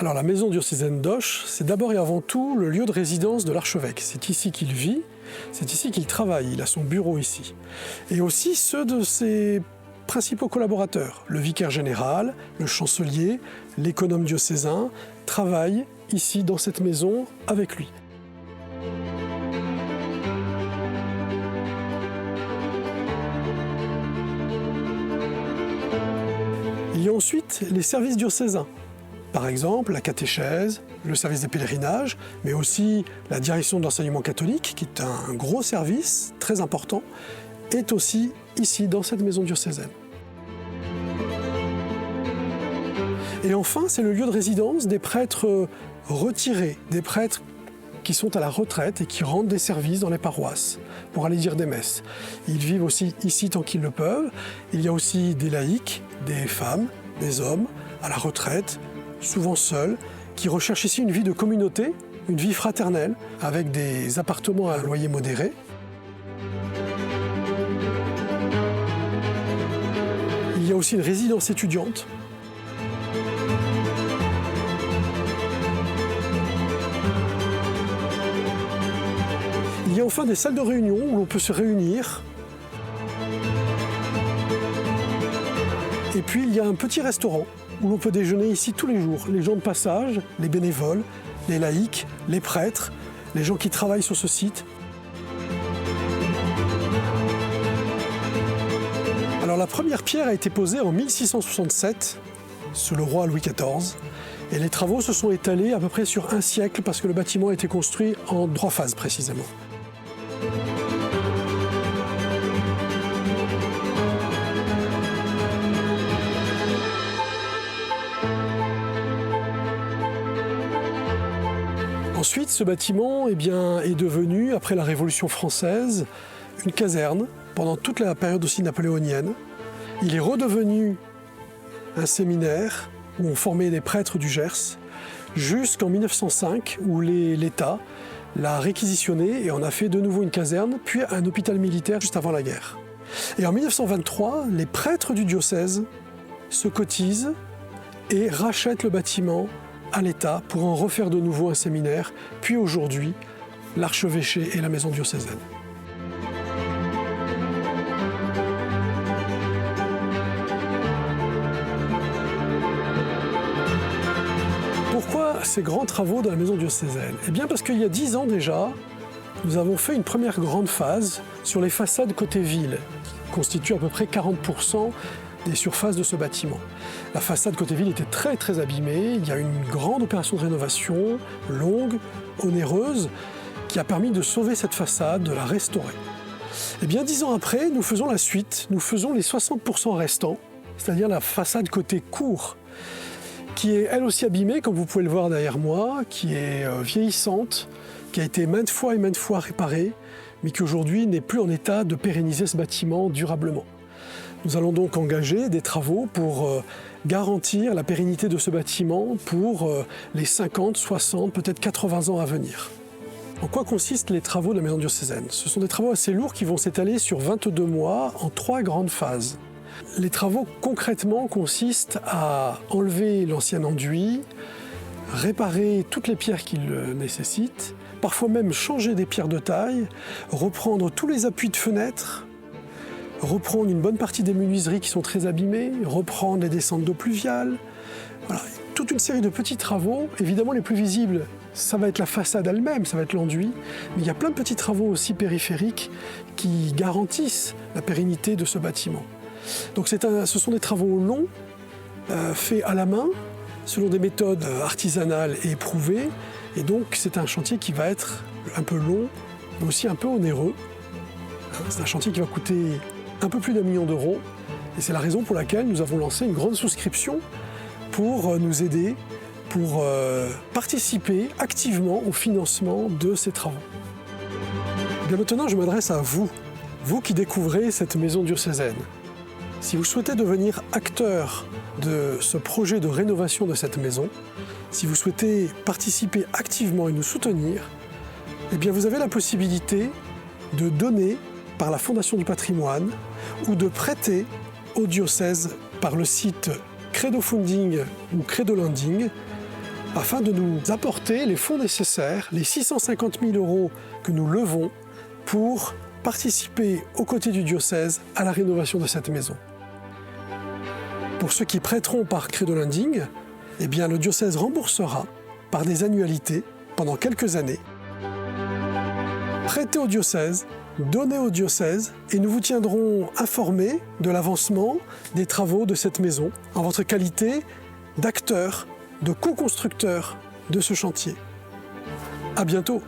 Alors la maison diocésaine d'Auch, c'est d'abord et avant tout le lieu de résidence de l'archevêque. C'est ici qu'il vit, c'est ici qu'il travaille, il a son bureau ici. Et aussi ceux de ses principaux collaborateurs, le vicaire général, le chancelier, l'économe diocésain, travaillent ici dans cette maison avec lui. Il y a ensuite les services diocésains. Par exemple, la catéchèse, le service des pèlerinages, mais aussi la direction de l'enseignement catholique, qui est un gros service très important, est aussi ici, dans cette maison diocésaine. Et enfin, c'est le lieu de résidence des prêtres retirés, des prêtres qui sont à la retraite et qui rendent des services dans les paroisses pour aller dire des messes. Ils vivent aussi ici tant qu'ils le peuvent. Il y a aussi des laïcs, des femmes, des hommes à la retraite, souvent seuls, qui recherchent ici une vie de communauté, une vie fraternelle, avec des appartements à loyer modéré. Il y a aussi une résidence étudiante. Il y a enfin des salles de réunion où l'on peut se réunir. Et puis il y a un petit restaurant où l'on peut déjeuner ici tous les jours. Les gens de passage, les bénévoles, les laïcs, les prêtres, les gens qui travaillent sur ce site. Alors la première pierre a été posée en 1667 sous le roi Louis XIV. Et les travaux se sont étalés à peu près sur un siècle parce que le bâtiment a été construit en 3 phases précisément. Ensuite, ce bâtiment est devenu, après la Révolution française, une caserne pendant toute la période aussi napoléonienne. Il est redevenu un séminaire où on formait les prêtres du Gers, jusqu'en 1905 où l'État l'a réquisitionné et en a fait de nouveau une caserne, puis un hôpital militaire juste avant la guerre. Et en 1923, les prêtres du diocèse se cotisent et rachètent le bâtiment à l'État pour en refaire de nouveau un séminaire, puis aujourd'hui, l'archevêché et la maison diocésaine. Pourquoi ces grands travaux dans la maison diocésaine? Eh bien parce qu'il y a 10 ans déjà, nous avons fait une première grande phase sur les façades côté ville, qui constituent à peu près 40% des surfaces de ce bâtiment. La façade côté ville était très abîmée, il y a eu une grande opération de rénovation, longue, onéreuse, qui a permis de sauver cette façade, de la restaurer. Et bien 10 ans après, nous faisons la suite, nous faisons les 60% restants, c'est-à-dire la façade côté cour, qui est elle aussi abîmée, comme vous pouvez le voir derrière moi, qui est vieillissante, qui a été maintes fois réparée, mais qui aujourd'hui n'est plus en état de pérenniser ce bâtiment durablement. Nous allons donc engager des travaux pour garantir la pérennité de ce bâtiment pour les 50, 60, peut-être 80 ans à venir. En quoi consistent les travaux de la maison diocésaine? Ce sont des travaux assez lourds qui vont s'étaler sur 22 mois en 3 grandes phases. Les travaux concrètement consistent à enlever l'ancien enduit, réparer toutes les pierres qu'il nécessite, parfois même changer des pierres de taille, reprendre tous les appuis de fenêtres, reprendre une bonne partie des menuiseries qui sont très abîmées, reprendre les descentes d'eau pluviale. Voilà, toute une série de petits travaux. Évidemment, les plus visibles, ça va être la façade elle-même, ça va être l'enduit. Mais il y a plein de petits travaux aussi périphériques qui garantissent la pérennité de ce bâtiment. Donc ce sont des travaux longs, faits à la main, selon des méthodes artisanales et éprouvées. Et donc c'est un chantier qui va être un peu long, mais aussi un peu onéreux. C'est un chantier qui va coûter un peu plus d'1 million d'euros. Et c'est la raison pour laquelle nous avons lancé une grande souscription pour nous aider, pour participer activement au financement de ces travaux. Bien maintenant, je m'adresse à vous, vous qui découvrez cette maison diocésaine. Si vous souhaitez devenir acteur de ce projet de rénovation de cette maison, si vous souhaitez participer activement et nous soutenir, eh bien vous avez la possibilité de donner par la Fondation du patrimoine ou de prêter au diocèse par le site Credo Funding ou Credo Lending afin de nous apporter les fonds nécessaires, les 650 000 € que nous levons pour participer aux côtés du diocèse à la rénovation de cette maison. Pour ceux qui prêteront par credo lending, eh bien, le diocèse remboursera par des annualités pendant quelques années. Prêtez au diocèse, donnez au diocèse et nous vous tiendrons informés de l'avancement des travaux de cette maison en votre qualité d'acteur, de co-constructeur de ce chantier. À bientôt.